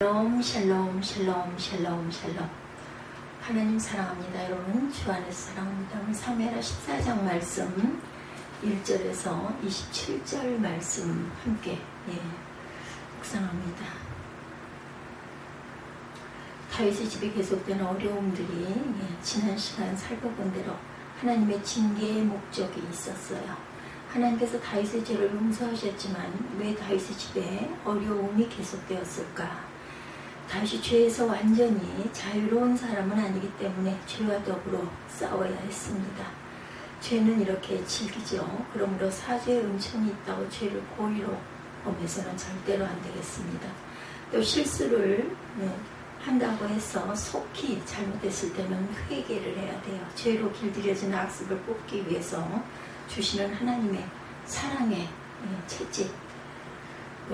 샬롬 샬롬 샬롬 샬롬 샬롬. 하나님 사랑합니다. 여러분 주 안에서 사랑합니다. 오늘 사무엘하 14장 말씀 1절에서 27절 말씀 함께 묵상합니다. 다윗의 집에 계속되는 어려움들이 지난 시간 살펴본 대로 하나님의 징계의 목적이 있었어요. 하나님께서 다윗의 죄를 용서하셨지만 왜 다윗의 집에 어려움이 계속되었을까? 다윗이 죄에서 완전히 자유로운 사람은 아니기 때문에 죄와 더불어 싸워야 했습니다. 죄는 이렇게 질기죠. 그러므로 사죄의 은총이 있다고 죄를 고의로 범해서는 절대로 안 되겠습니다. 또 실수를 한다고 해서 속히 잘못했을 때는 회개를 해야 돼요. 죄로 길들여진 악습을 뽑기 위해서 주시는 하나님의 사랑의 채찍,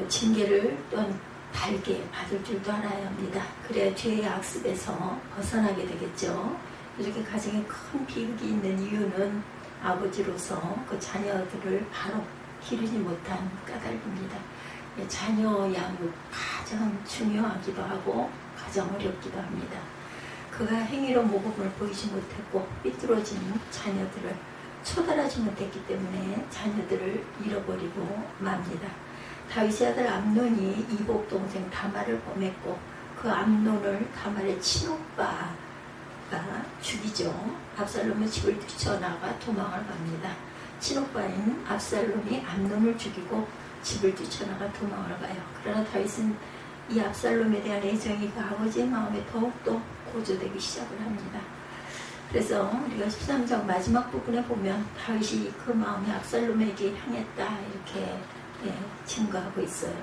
징계를 또한 달게 받을 줄도 알아야 합니다. 그래야 죄의 악습에서 벗어나게 되겠죠. 이렇게 가정에 큰 비극이 있는 이유는 아버지로서 그 자녀들을 바로 기르지 못한 까닭입니다. 자녀 양육 가장 중요하기도 하고 가장 어렵기도 합니다. 그가 행위로 모범을 보이지 못했고 삐뚤어진 자녀들을 초달하지 못했기 때문에 자녀들을 잃어버리고 맙니다. 다윗의 아들 암논이 이복 동생 다말을 범했고 그 암논을 다말의 친오빠가 죽이죠. 압살롬은 집을 뛰쳐나가 도망을 갑니다. 친오빠인 압살롬이 암논을 죽이고 집을 뛰쳐나가 도망을 가요. 그러나 다윗은 이 압살롬에 대한 애정이 그 아버지의 마음에 더욱더 고조되기 시작을 합니다. 그래서 우리가 13장 마지막 부분에 보면 다윗이 그 마음이 압살롬에게 향했다 이렇게 증거하고 있어요.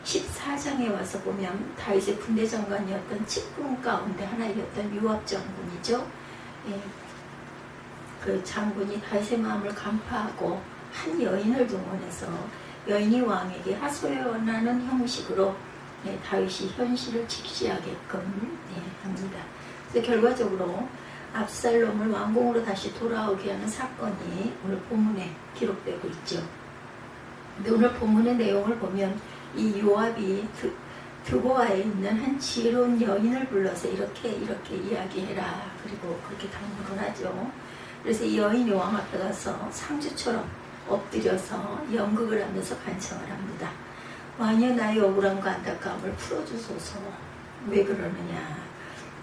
14장에 와서 보면 다윗의 군대 장관이었던 측근 가운데 하나였던 요압 장군이죠. 그 장군이 다윗의 마음을 간파하고 한 여인을 동원해서 여인이 왕에게 하소연하는 형식으로 다윗이 현실을 직시하게끔 합니다. 그래서 결과적으로 압살롬을 왕궁으로 다시 돌아오게 하는 사건이 오늘 본문에 기록되고 있죠. 근데 오늘 본문의 내용을 보면 이 요압이 드보아에 있는 한 지혜로운 여인을 불러서 이렇게 이야기해라. 그리고 그렇게 당부를 하죠. 그래서 이 여인이 왕 앞에 가서 상주처럼 엎드려서 연극을 하면서 간청을 합니다. 왕이여 나의 억울함과 안타까움을 풀어주소서. 왜 그러느냐.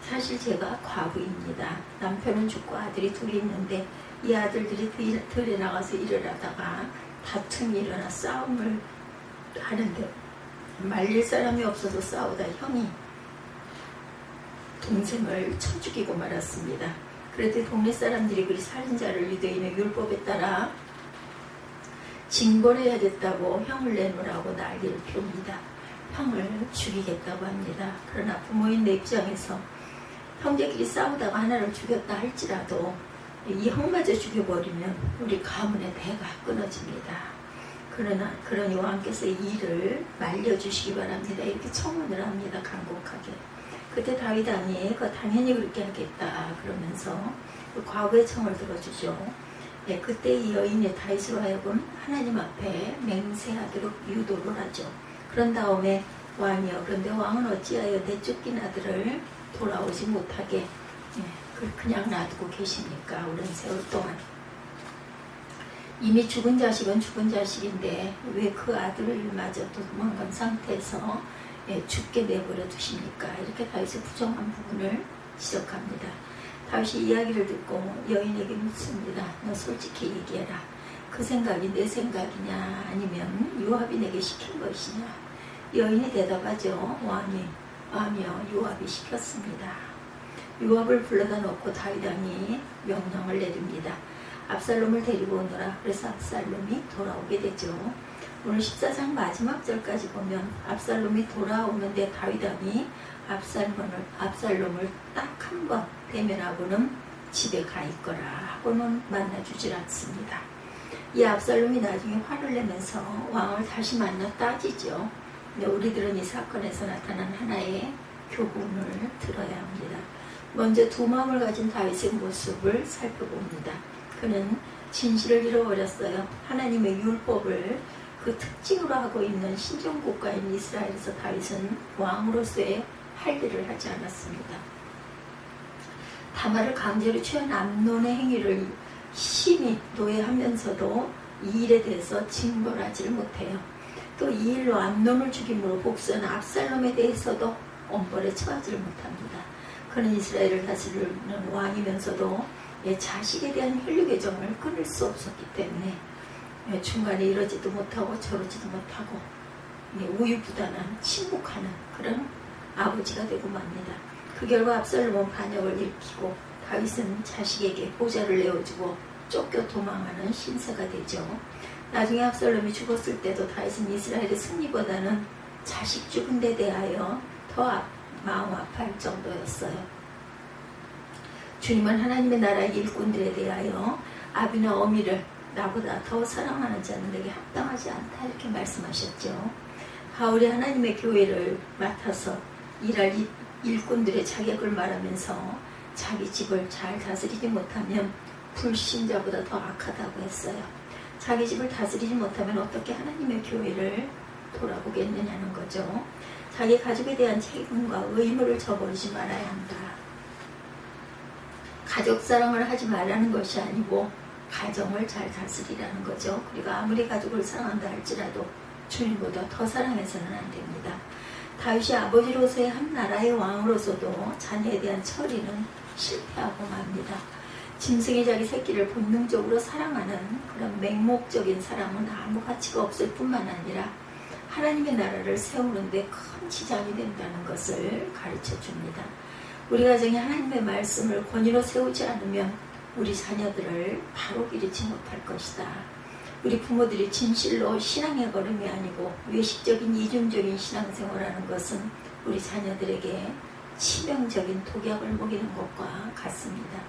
사실 제가 과부입니다. 남편은 죽고 아들이 둘이 있는데 이 아들들이 들에 나가서 일을 하다가 다툼이 일어나 싸움을 하는데 말릴 사람이 없어서 싸우다 형이 동생을 쳐 죽이고 말았습니다. 그랬더니 동네 사람들이 그 살인자를 유대인의 율법에 따라 징벌해야겠다고 형을 내놓으라고 난리를 피웁니다. 형을 죽이겠다고 합니다. 그러나 부모인 내 입장에서 형제끼리 싸우다가 하나를 죽였다 할지라도 이 형마저 죽여버리면 우리 가문의 대가 끊어집니다. 그러니 왕께서 이 일을 말려주시기 바랍니다. 이렇게 청원을 합니다. 간곡하게. 그때 다윗 왕이 당연히 그렇게 하겠다 그러면서 그 과거의 청을 들어주죠. 그때 이 여인의 다윗으로 하여금 하나님 앞에 맹세하도록 유도를 하죠. 그런 다음에 왕이여 그런데 왕은 어찌하여 내쫓긴 아들을 돌아오지 못하게 그냥 놔두고 계십니까? 오랜 세월 동안. 이미 죽은 자식은 죽은 자식인데 왜 그 아들마저 도망간 상태에서 죽게 내버려 두십니까? 이렇게 다윗의 부정한 부분을 지적합니다. 다윗이 이야기를 듣고 여인에게 묻습니다. 너 솔직히 얘기해라. 그 생각이 내 생각이냐 아니면 요압이 내게 시킨 것이냐. 여인이 대답하죠. 왕이여 요압이 시켰습니다. 요압을 불러다 놓고 다윗 왕이 명령을 내립니다. 압살롬을 데리고 오너라. 그래서 압살롬이 돌아오게 되죠. 오늘 14장 마지막 절까지 보면 압살롬이 돌아오는데 다윗 왕이 압살롬을 딱 한 번 대면하고는 집에 가 있거라 하고는 만나주질 않습니다. 이 압살롬이 나중에 화를 내면서 왕을 다시 만나 따지죠. 근데 우리들은 이 사건에서 나타난 하나의 교훈을 들어야 합니다. 먼저 두 마음을 가진 다윗의 모습을 살펴봅니다. 그는 진실을 잃어버렸어요. 하나님의 율법을 그 특징으로 하고 있는 신정국가인 이스라엘에서 다윗은 왕으로서의 할 일을 하지 않았습니다. 다말을 강제로 취한 암논의 행위를 심히 노예하면서도 이 일에 대해서 징벌하지를 못해요. 또 이 일로 암논을 죽임으로 복수한 압살롬에 대해서도 엄벌에 처하지를 못합니다. 그는 이스라엘을 다스리는 왕이면서도 자식에 대한 혈육애정을 끊을 수 없었기 때문에 중간에 이러지도 못하고 저러지도 못하고 우유부단한 침묵하는 그런 아버지가 되고 맙니다. 그 결과 압살롬은 반역을 일으키고 다윗은 자식에게 보좌를 내어주고 쫓겨 도망하는 신세가 되죠. 나중에 압살롬이 죽었을 때도 다윗은 이스라엘의 승리보다는 자식 죽은 데 대하여 더 마음 아파할 정도였어요. 주님은 하나님의 나라의 일꾼들에 대하여 아비나 어미를 나보다 더 사랑하는 자는 내게 합당하지 않다 이렇게 말씀하셨죠. 바울이 하나님의 교회를 맡아서 일할 일꾼들의 자격을 말하면서 자기 집을 잘 다스리지 못하면 불신자보다 더 악하다고 했어요. 자기 집을 다스리지 못하면 어떻게 하나님의 교회를 돌아보겠느냐는 거죠. 자기 가족에 대한 책임과 의무를 저버리지 말아야 한다. 가족 사랑을 하지 말라는 것이 아니고 가정을 잘 다스리라는 거죠. 그리고 아무리 가족을 사랑한다 할지라도 주님보다 더 사랑해서는 안 됩니다. 다윗이 아버지로서의 한 나라의 왕으로서도 자녀에 대한 처리는 실패하고 맙니다. 짐승이 자기 새끼를 본능적으로 사랑하는 그런 맹목적인 사랑은 아무 가치가 없을 뿐만 아니라 하나님의 나라를 세우는데 큰 지장이 된다는 것을 가르쳐 줍니다. 우리 가정이 하나님의 말씀을 권위로 세우지 않으면 우리 자녀들을 바로 기르지 못할 것이다. 우리 부모들이 진실로 신앙의 걸음이 아니고 외식적인 이중적인 신앙생활하는 것은 우리 자녀들에게 치명적인 독약을 먹이는 것과 같습니다.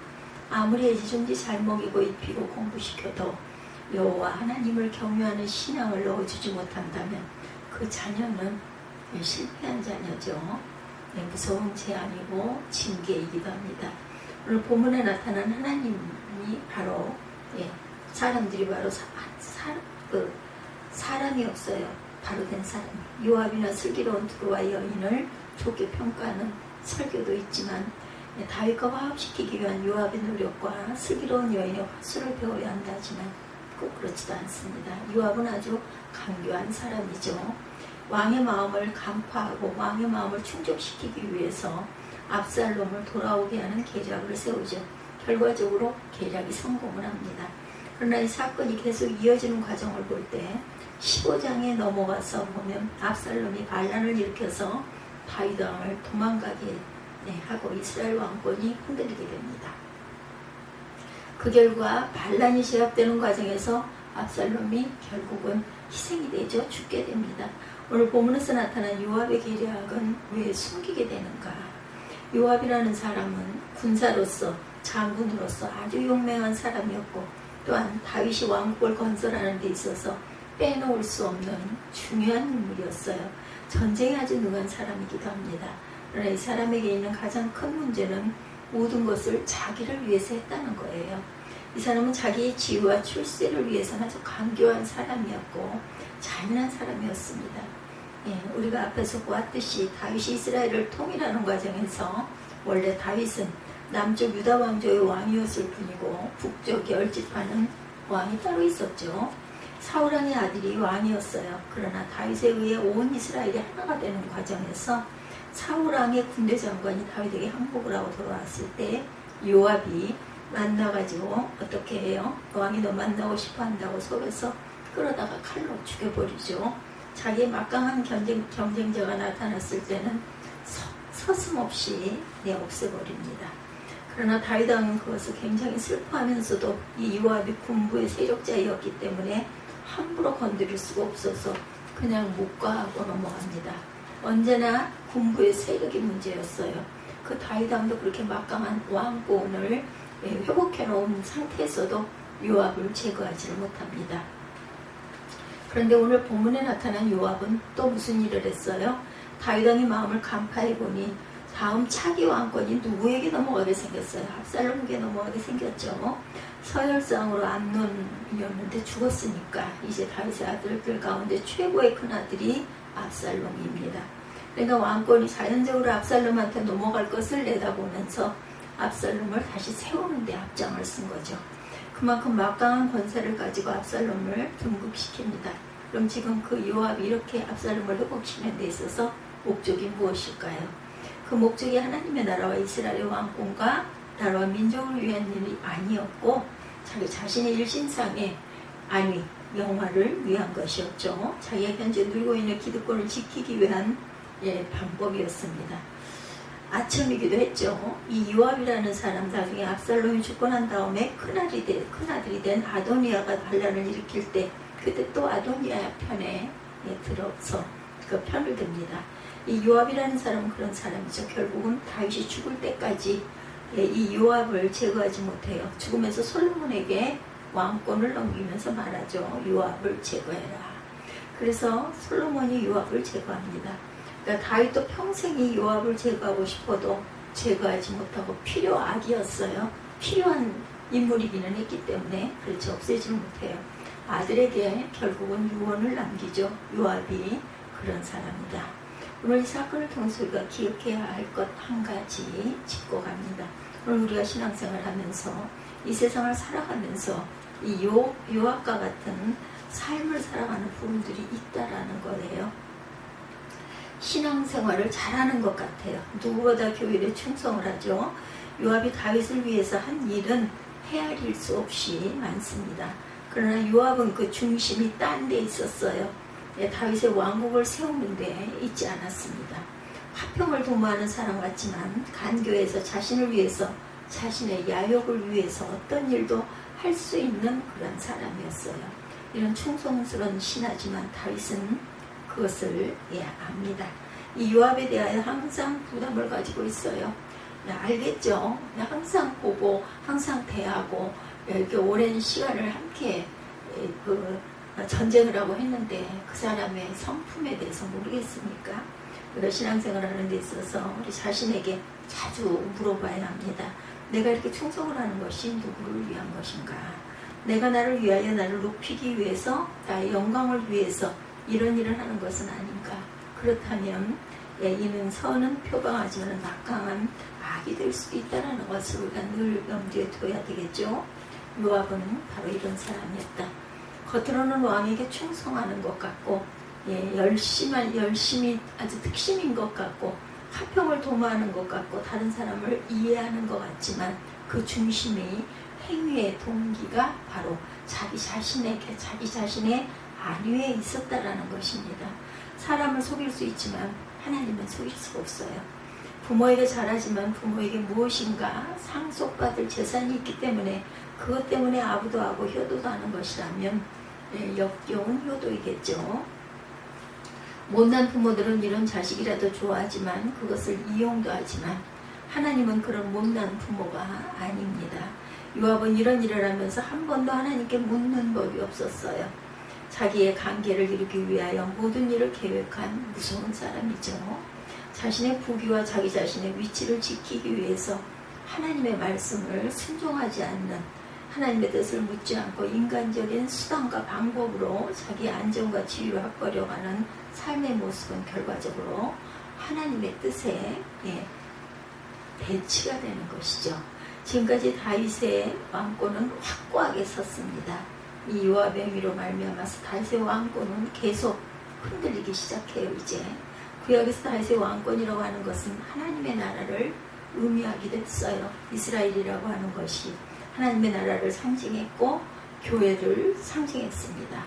아무리 애지중지 잘 먹이고 입히고 공부시켜도 여호와 하나님을 경외하는 신앙을 넣어주지 못한다면 그 자녀는 실패한 자녀죠. 무서운 재앙이고 징계이기도 합니다. 오늘 본문에 나타난 하나님이 바로 사람들이 바로 사람이 없어요. 바로 된 사람. 요압이나 슬기로운 두루와 여인을 좋게 평가하는 설교도 있지만 다윗과 화합시키기 위한 요압의 노력과 슬기로운 여인의 화술을 배워야 한다 하지만 꼭 그렇지도 않습니다. 요압은 아주 강교한 사람이죠. 왕의 마음을 간파하고 왕의 마음을 충족시키기 위해서 압살롬을 돌아오게 하는 계략을 세우죠. 결과적으로 계략이 성공을 합니다. 그러나 이 사건이 계속 이어지는 과정을 볼 때 15장에 넘어가서 보면 압살롬이 반란을 일으켜서 다윗 왕을 도망가게 하고 이스라엘 왕권이 흔들리게 됩니다. 그 결과 반란이 제압되는 과정에서 압살롬이 결국은 희생이 되죠. 죽게 됩니다. 오늘 본문에서 나타난 요압의 계략은 왜 숨기게 되는가? 요압이라는 사람은 군사로서 장군으로서 아주 용맹한 사람이었고 또한 다윗이 왕국을 건설하는 데 있어서 빼놓을 수 없는 중요한 인물이었어요. 전쟁에 아주 능한 사람이기도 합니다. 그러나 이 사람에게 있는 가장 큰 문제는 모든 것을 자기를 위해서 했다는 거예요. 이 사람은 자기의 지위와 출세를 위해서는 아주 강교한 사람이었고 잔인한 사람이었습니다. 우리가 앞에서 보았듯이 다윗이 이스라엘을 통일하는 과정에서 원래 다윗은 남쪽 유다 왕조의 왕이었을 뿐이고 북쪽에 얼집하는 왕이 따로 있었죠. 사울왕의 아들이 왕이었어요. 그러나 다윗에 의해 온 이스라엘이 하나가 되는 과정에서 사울왕의 군대 장관이 다윗에게 항복을 하고 돌아왔을 때 요압이 만나가지고 어떻게 해요? 왕이 너 만나고 싶어 한다고 속여서 끌어다가 칼로 죽여버리죠. 자기의 막강한 경쟁자가 나타났을 때는 서슴없이 없애버립니다. 그러나 다윗 왕은 그것을 굉장히 슬퍼하면서도 이 요압이 군부의 세력자였기 때문에 함부로 건드릴 수가 없어서 그냥 묵과하고 넘어갑니다. 언제나 군부의 세력이 문제였어요. 그 다윗 왕도 그렇게 막강한 왕권을 회복해놓은 상태에서도 요압을 제거하지를 못합니다. 그런데 오늘 본문에 나타난 요압은 또 무슨 일을 했어요? 다윗 왕의 마음을 간파해보니 다음 차기 왕권이 누구에게 넘어가게 생겼어요? 압살롬에게 넘어가게 생겼죠. 서열상으로 암논이었는데 죽었으니까 이제 다윗의 아들들 가운데 최고의 큰아들이 압살롬입니다. 그러니까 왕권이 자연적으로 압살롬한테 넘어갈 것을 내다보면서 압살롬을 다시 세우는 데 앞장을 쓴 거죠. 그만큼 막강한 권세를 가지고 압살롬을 등극시킵니다. 그럼 지금 그 요압이 이렇게 압살롬을 회복시키는 데 있어서 목적이 무엇일까요? 그 목적이 하나님의 나라와 이스라엘의 왕권과 나라와 민족을 위한 일이 아니었고 자기 자신의 일신상의 안위, 영화를 위한 것이었죠. 자기가 현재 누리고 있는 기득권을 지키기 위한 방법이었습니다. 아첨이기도 했죠. 이 요압이라는 사람 나중에 압살롬이 죽고 난 다음에 큰아들이 된 아도니아가 반란을 일으킬 때 그때 또 아도니아 편에 들어서 그 편을 듭니다. 이 요압이라는 사람은 그런 사람이죠. 결국은 다윗이 죽을 때까지 이 요압을 제거하지 못해요. 죽으면서 솔로몬에게 왕권을 넘기면서 말하죠. 요압을 제거해라. 그래서 솔로몬이 요압을 제거합니다. 그러니까 다윗도 평생이 요압을 제거하고 싶어도 제거하지 못하고 필요악이었어요. 필요한 인물이기는 했기 때문에 그렇죠. 없애지 못해요. 아들에게 결국은 유언을 남기죠. 요압이 그런 사람이다. 오늘 이 사건을 통해서 우리가 기억해야 할 것 한 가지 짚고 갑니다. 오늘 우리가 신앙생활을 하면서 이 세상을 살아가면서 이 요압과 같은 삶을 살아가는 부분들이 있다라는 거예요. 신앙생활을 잘하는 것 같아요. 누구보다 교회에 충성을 하죠. 요압이 다윗을 위해서 한 일은 헤아릴 수 없이 많습니다. 그러나 요압은 그 중심이 딴 데 있었어요. 다윗의 왕국을 세우는 데 있지 않았습니다. 화평을 도모하는 사람 같지만 간교에서 자신을 위해서 자신의 야욕을 위해서 어떤 일도 할 수 있는 그런 사람이었어요. 이런 충성스러운 신하지만 다윗은 그것을 압니다. 이 요압에 대하여 항상 부담을 가지고 있어요. 알겠죠. 항상 보고 항상 대하고 이렇게 오랜 시간을 함께 전쟁을 하고 했는데 그 사람의 성품에 대해서 모르겠습니까? 우리가 신앙생활을 하는 데 있어서 우리 자신에게 자주 물어봐야 합니다. 내가 이렇게 충성을 하는 것이 누구를 위한 것인가? 내가 나를 위하여 나를 높이기 위해서 나의 영광을 위해서 이런 일을 하는 것은 아닌가? 그렇다면 이는 선은 표방하지만 막강한 악이 될 수도 있다는 것을 우리가 늘 염두에 둬야 되겠죠. 요압은 바로 이런 사람이었다. 겉으로는 왕에게 충성하는 것 같고 열심히 아주 특심인 것 같고 화평을 도모하는 것 같고 다른 사람을 이해하는 것 같지만 그 중심이 행위의 동기가 바로 자기 자신의 안위에 있었다라는 것입니다. 사람을 속일 수 있지만 하나님은 속일 수가 없어요. 부모에게 잘하지만 부모에게 무엇인가 상속받을 재산이 있기 때문에 그것 때문에 아부도 하고 효도도 하는 것이라면 역겨운 효도이겠죠. 못난 부모들은 이런 자식이라도 좋아하지만 그것을 이용도 하지만 하나님은 그런 못난 부모가 아닙니다. 요압은 이런 일을 하면서 한 번도 하나님께 묻는 법이 없었어요. 자기의 관계를 이루기 위하여 모든 일을 계획한 무서운 사람이죠. 자신의 부귀와 자기 자신의 위치를 지키기 위해서 하나님의 말씀을 순종하지 않는 하나님의 뜻을 묻지 않고 인간적인 수단과 방법으로 자기 안정과 지위를 확보하려고 하는 삶의 모습은 결과적으로 하나님의 뜻에 배치가 되는 것이죠. 지금까지 다윗의 왕권은 확고하게 섰습니다. 이 요압의 행위로 말미암아서 다윗의 왕권은 계속 흔들리기 시작해요. 이제 구약에서 다윗의 왕권이라고 하는 것은 하나님의 나라를 의미하기도 했어요. 이스라엘이라고 하는 것이 하나님의 나라를 상징했고 교회를 상징했습니다.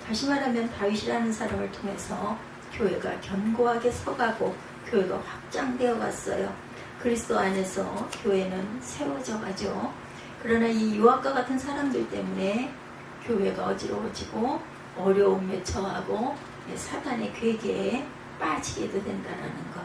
다시 말하면 다윗이라는 사람을 통해서 교회가 견고하게 서가고 교회가 확장되어 갔어요. 그리스도 안에서 교회는 세워져 가죠. 그러나 이 요압과 같은 사람들 때문에 교회가 어지러워지고 어려움에 처하고 사단의 괴계에 빠지게도 된다는 것.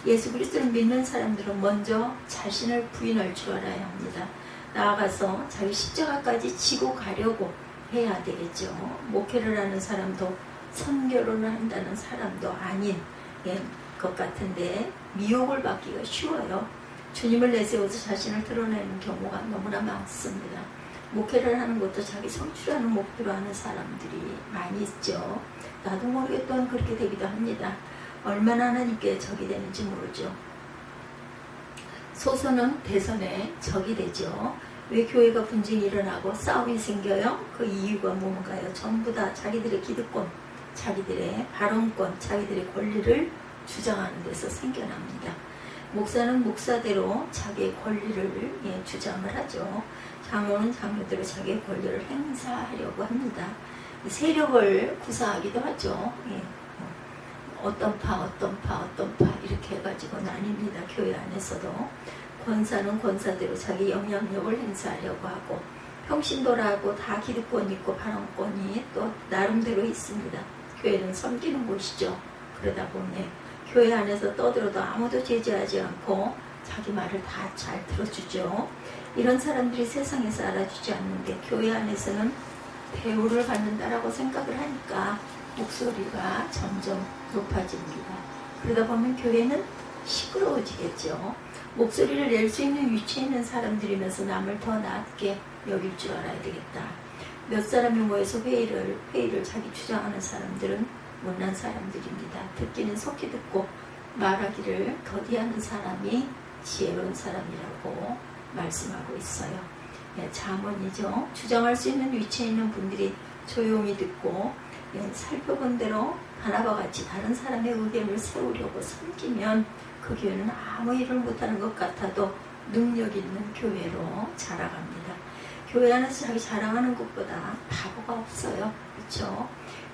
예수 그리스도를 믿는 사람들은 먼저 자신을 부인할 줄 알아야 합니다. 나아가서 자기 십자가까지 지고 가려고 해야 되겠죠. 목회를 하는 사람도 선교를 한다는 사람도 아닌 것 같은데 미혹을 받기가 쉬워요. 주님을 내세워서 자신을 드러내는 경우가 너무나 많습니다. 목회를 하는 것도 자기 성취라는 목표로 하는 사람들이 많이 있죠. 나도 모르게 또한 그렇게 되기도 합니다. 얼마나 하나님께 적이 되는지 모르죠. 소선은 대선에 적이 되죠. 왜 교회가 분쟁이 일어나고 싸움이 생겨요? 그 이유가 뭔가요? 전부 다 자기들의 기득권, 자기들의 발언권, 자기들의 권리를 주장하는 데서 생겨납니다. 목사는 목사대로 자기의 권리를 주장을 하죠. 장로는 장로대로 자기의 권리를 행사하려고 합니다. 세력을 구사하기도 하죠. 어떤 파 이렇게 해가지고 나뉩니다. 교회 안에서도. 권사는 권사대로 자기 영향력을 행사하려고 하고, 평신도라고 다 기득권이 있고 발언권이 또 나름대로 있습니다. 교회는 섬기는 곳이죠. 그러다 보니 교회 안에서 떠들어도 아무도 제지하지 않고 자기 말을 다 잘 들어주죠. 이런 사람들이 세상에서 알아주지 않는데 교회 안에서는 대우를 받는다라고 생각을 하니까 목소리가 점점 높아집니다. 그러다 보면 교회는 시끄러워지겠죠. 목소리를 낼 수 있는 위치에 있는 사람들이면서 남을 더 낮게 여길 줄 알아야 되겠다. 몇 사람이 모여서 회의를 자기 주장하는 사람들은 못난 사람들입니다. 듣기는 속히 듣고 말하기를 더디하는 사람이 지혜로운 사람이라고 말씀하고 있어요. 잠언이죠. 주장할 수 있는 위치에 있는 분들이 조용히 듣고 살펴본 대로 하나와 같이 다른 사람의 의견을 세우려고 섬기면 그 교회는 아무 일을 못하는 것 같아도 능력 있는 교회로 자라갑니다. 교회 안에서 자기 자랑하는 것보다 바보가 없어요. 그렇죠?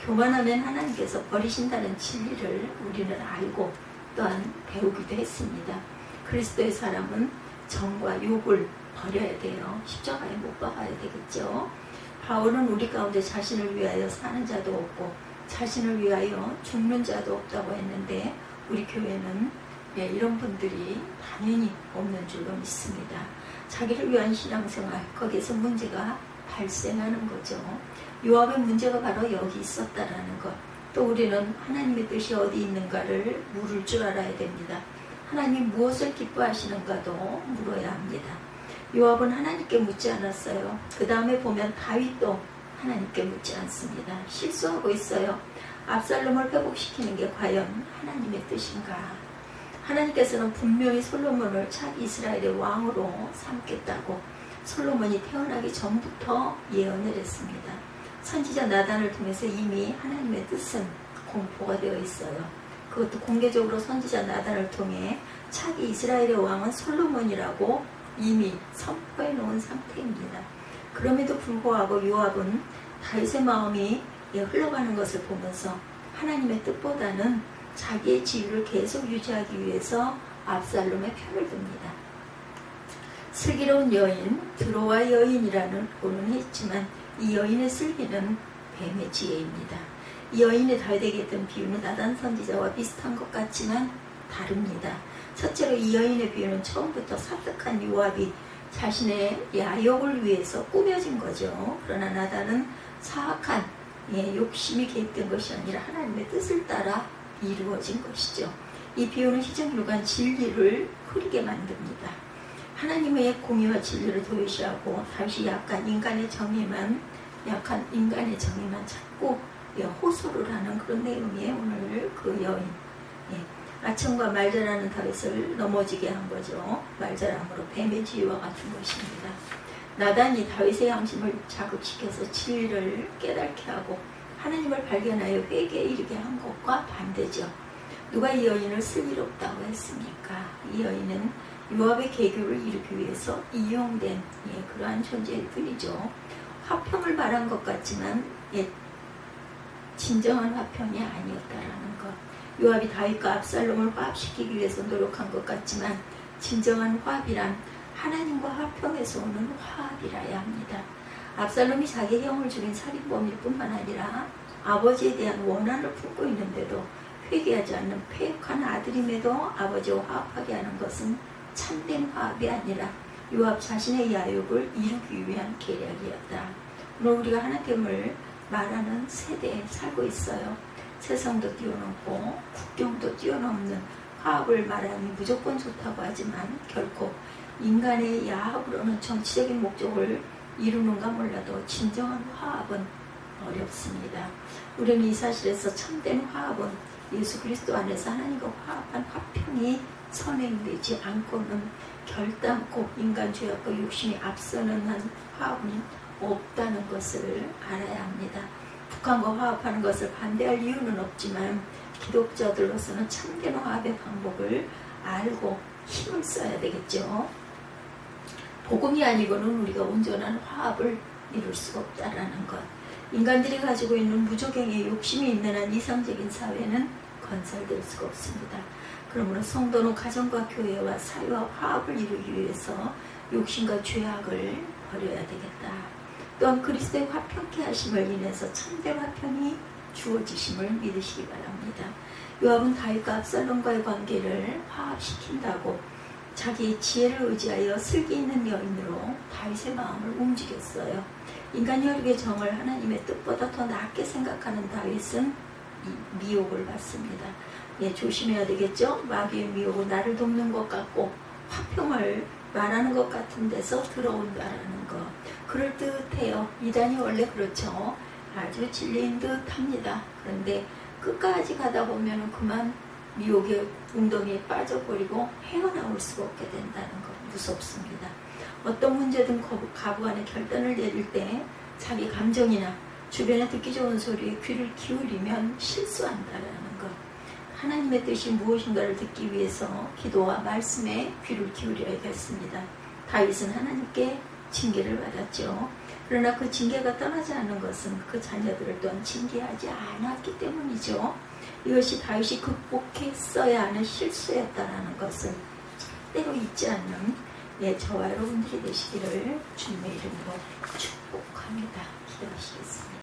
교만하면 하나님께서 버리신다는 진리를 우리는 알고 또한 배우기도 했습니다. 그리스도의 사람은 정과 욕을 버려야 돼요. 십자가에 못 박아야 되겠죠. 바울은 우리 가운데 자신을 위하여 사는 자도 없고 자신을 위하여 죽는 자도 없다고 했는데 우리 교회는 이런 분들이 당연히 없는 줄로 믿습니다. 자기를 위한 신앙생활, 거기에서 문제가 발생하는 거죠. 요압의 문제가 바로 여기 있었다라는 것. 또 우리는 하나님의 뜻이 어디 있는가를 물을 줄 알아야 됩니다. 하나님 무엇을 기뻐하시는가도 물어야 합니다. 요압은 하나님께 묻지 않았어요. 그 다음에 보면 다윗도 하나님께 묻지 않습니다. 실수하고 있어요. 압살롬을 회복시키는 게 과연 하나님의 뜻인가? 하나님께서는 분명히 솔로몬을 차기 이스라엘의 왕으로 삼겠다고 솔로몬이 태어나기 전부터 예언을 했습니다. 선지자 나단을 통해서 이미 하나님의 뜻은 공포가 되어 있어요. 그것도 공개적으로 선지자 나단을 통해 차기 이스라엘의 왕은 솔로몬이라고 이미 선포해 놓은 상태입니다. 그럼에도 불구하고 요압은 다윗의 마음이 흘러가는 것을 보면서 하나님의 뜻보다는 자기의 지위를 계속 유지하기 위해서 압살롬의 편을 듭니다. 슬기로운 여인, 드로와 여인이라는 고는 있지만 이 여인의 슬기는 뱀의 지혜입니다. 이 여인이 다윗에게 했던 비유는 나단 선지자와 비슷한 것 같지만 다릅니다. 첫째로 이 여인의 비유는 처음부터 삽득한 요압이 자신의 야욕을 위해서 꾸며진 거죠. 그러나 나단은 사악한 욕심이 개입된 것이 아니라 하나님의 뜻을 따라 이루어진 것이죠. 이 비유는 희정일관 진리를 흐리게 만듭니다. 하나님의 공의와 진리를 도외시하고 다시 약한 인간의 정의만 찾고 호소를 하는 그런 내용이에요. 오늘 그 여인 아첨과 말자라는 다윗을 넘어지게 한 거죠. 말자람으로 뱀의 지위와 같은 것입니다. 나단이 다윗의 양심을 자극시켜서 진리를 깨닫게 하고 하나님을 발견하여 회개에 이르게 한 것과 반대죠. 누가 이 여인을 슬기롭다고 했습니까? 이 여인은 요압의 계교를 이루기 위해서 이용된 그러한 존재일 뿐이죠. 화평을 바란 것 같지만 진정한 화평이 아니었다라는 것. 요압이 다윗과 압살롬을 화합시키기 위해서 노력한 것 같지만 진정한 화합이란 하나님과 화평에서 오는 화합이라야 합니다. 압살롬이 자기 형을 죽인 살인범일 뿐만 아니라 아버지에 대한 원한을 품고 있는데도 회개하지 않는 패역한 아들임에도 아버지와 화합하게 하는 것은 참된 화합이 아니라 요압 자신의 야욕을 이루기 위한 계략이었다. 오늘 우리가 하나님을 말하는 세대에 살고 있어요. 세상도 뛰어넘고 국경도 뛰어넘는 화합을 말하니 무조건 좋다고 하지만 결코 인간의 야합으로는 정치적인 목적을 이루는가 몰라도 진정한 화합은 어렵습니다. 우리는 이 사실에서 참된 화합은 예수 그리스도 안에서 하나님과 화합한 화평이 선행되지 않고는 결단코 인간 죄악과 욕심이 앞서는 한 화합은 없다는 것을 알아야 합니다. 북한과 화합하는 것을 반대할 이유는 없지만 기독자들로서는 참된 화합의 방법을 알고 힘을 써야 되겠죠. 복음이 아니고는 우리가 온전한 화합을 이룰 수가 없다라는 것. 인간들이 가지고 있는 무조갱의 욕심이 있는 한 이상적인 사회는 건설될 수가 없습니다. 그러므로 성도는 가정과 교회와 사회와 화합을 이루기 위해서 욕심과 죄악을 버려야 되겠다. 또한 그리스도의 화평케 하심을 인해서 참된 화평이 주어지심을 믿으시기 바랍니다. 요압은 다윗과 압살롬과의 관계를 화합시킨다고 자기 지혜를 의지하여 슬기 있는 여인으로 다윗의 마음을 움직였어요. 인간 혈육의 정을 하나님의 뜻보다 더 낮게 생각하는 다윗은 미혹을 받습니다. 조심해야 되겠죠? 마귀의 미혹은 나를 돕는 것 같고 화평을 말하는 것 같은 데서 들어온다라는 것. 그럴듯해요. 이단이 원래 그렇죠. 아주 진리인 듯합니다. 그런데 끝까지 가다 보면 그만 미혹의 웅덩이에 빠져버리고 헤어나올 수가 없게 된다는 것. 무섭습니다. 어떤 문제든 가부간에 결단을 내릴 때 자기 감정이나 주변에 듣기 좋은 소리에 귀를 기울이면 실수한다라는 것. 하나님의 뜻이 무엇인가를 듣기 위해서 기도와 말씀에 귀를 기울여야겠습니다. 다윗은 하나님께 징계를 받았죠. 그러나 그 징계가 떠나지 않는 것은 그 자녀들을 또한 징계하지 않았기 때문이죠. 이것이 다윗이 극복했어야 하는 실수였다라는 것을 때로 잊지 않는 저와 여러분들이 되시기를 주님의 이름으로 축복합니다. 기도하시겠습니다.